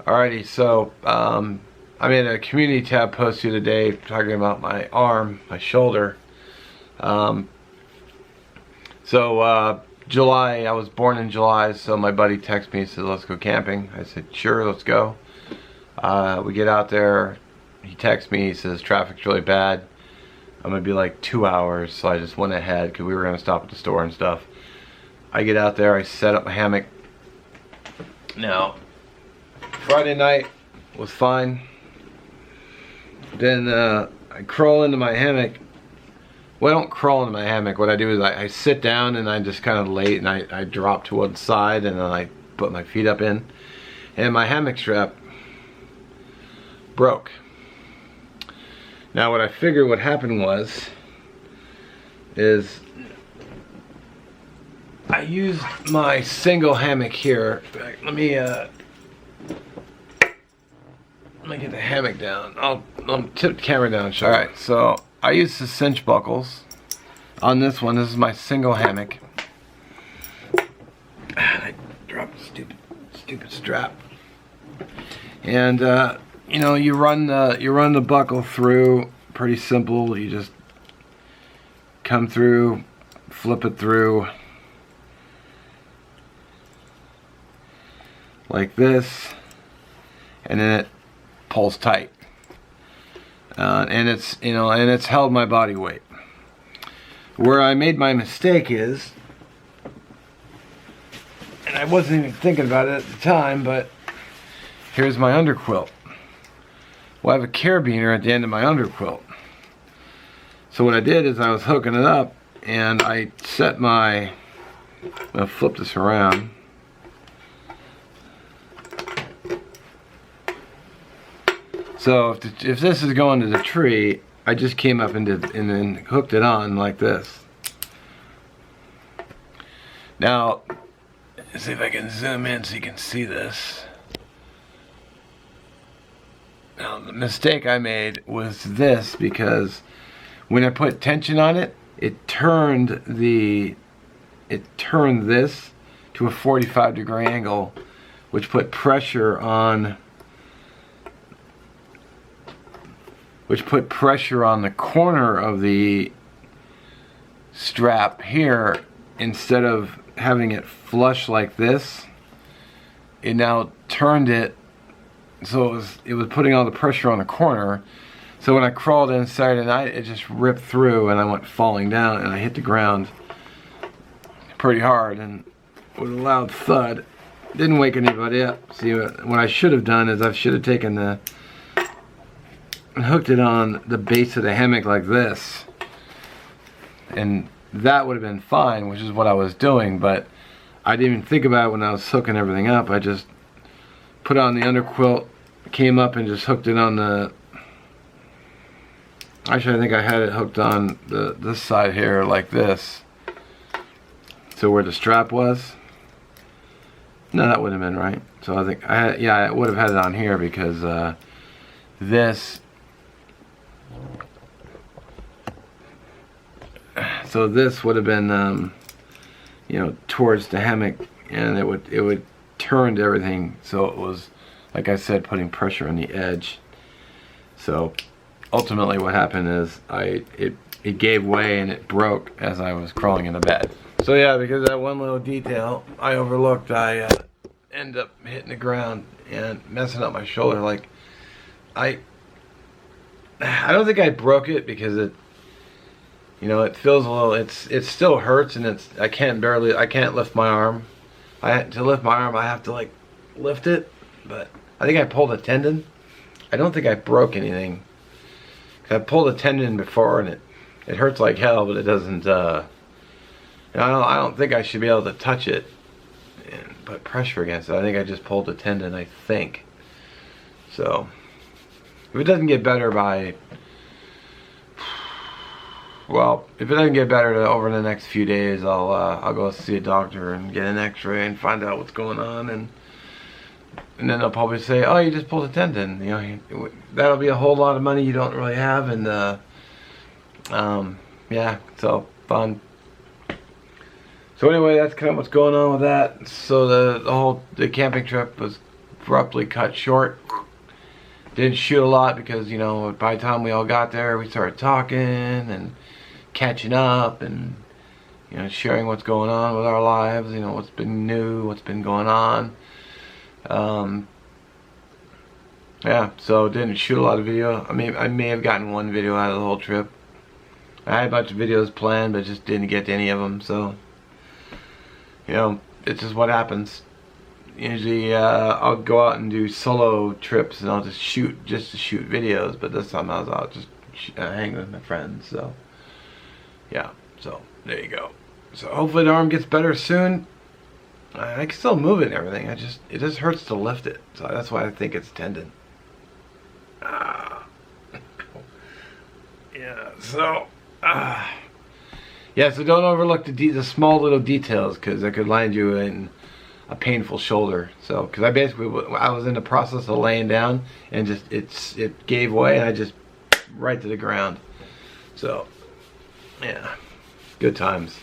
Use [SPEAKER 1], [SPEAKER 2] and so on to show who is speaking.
[SPEAKER 1] Alrighty, so I made a community tab post the other day talking about my arm, my shoulder. July, I was born in July, so my buddy texted me and said, let's go camping. I said, sure, let's go. We get out there, he texts me, he says, traffic's really bad. I'm gonna be like 2 hours, so I just went ahead because we were gonna stop at the store and stuff. I get out there, I set up my hammock. Now, Friday night was fine. Then I crawl into my hammock. Well, I don't crawl into my hammock. What I do is I sit down and I just kind of lay and I drop to one side and then I put my feet up in. And my hammock strap broke. Now what I figured what happened is I used my single hammock here. Let me get the hammock down. I'll tip the camera down. Alright, so I used the cinch buckles on this one. This is my single hammock. I dropped the stupid strap. And you know, you run the buckle through. Pretty simple. You just come through, flip it through like this, and then it pulls tight. And it's held my body weight. Where I made my mistake is, and I wasn't even thinking about it at the time, but here's my underquilt. Well, I have a carabiner at the end of my underquilt. So what I did is I was hooking it up, and I set my, I'll flip this around. So if this is going to the tree, I just came up and then hooked it on like this. Now, let's see if I can zoom in so you can see this. Now, the mistake I made was this, because when I put tension on it, it turned this to a 45-degree angle, which put pressure on the corner of the strap here. Instead of having it flush like this, it now turned it so it was putting all the pressure on the corner. So when I crawled inside tonight, it just ripped through and I went falling down and I hit the ground pretty hard and with a loud thud. Didn't wake anybody up. See, what I should have done is I should have taken and hooked it on the base of the hammock like this, and that would have been fine, which is what I was doing. But I didn't even think about it when I was hooking everything up. I just put on the underquilt, came up and just hooked it on the, actually I think I had it hooked on this side here like this, so where the strap was. No, that wouldn't have been right. So I think I would have had it on here, because this would have been you know, towards the hammock, and it would turn everything, so it was, like I said, putting pressure on the edge. So ultimately what happened is it gave way and it broke as I was crawling into bed. So yeah, because of that one little detail I overlooked, I end up hitting the ground and messing up my shoulder. Like, I don't think I broke it, because it, you know, it feels a little, it still hurts, and I can't lift my arm. To lift my arm, I have to like lift it, but I think I pulled a tendon. I don't think I broke anything. I pulled a tendon before, and it hurts like hell, but it doesn't, I don't think I should be able to touch it and put pressure against it. I think I just pulled a tendon, I think. So if it doesn't get better over the next few days, I'll go see a doctor and get an x-ray and find out what's going on, and then they'll probably say, oh, you just pulled a tendon. You know, that'll be a whole lot of money you don't really have, and yeah, so fun. So anyway, that's kind of what's going on with that. So the camping trip was abruptly cut short. Didn't shoot a lot because, you know, by the time we all got there, we started talking and catching up and, you know, sharing what's going on with our lives, you know, what's been new, what's been going on. Yeah, so didn't shoot a lot of video. I mean, I may have gotten one video out of the whole trip. I had a bunch of videos planned, but just didn't get to any of them, so, you know, it's just what happens. Usually I'll go out and do solo trips and I'll just shoot videos, but this time I was out just hanging with my friends. So yeah, so there you go. So hopefully the arm gets better soon. I can still move it and everything. It just hurts to lift it, so that's why I think it's tendon. Yeah, so yeah, so don't overlook the small little details, because that could land you in a painful shoulder. So, because I was in the process of laying down and just it gave way and I just right to the ground. So, yeah, good times.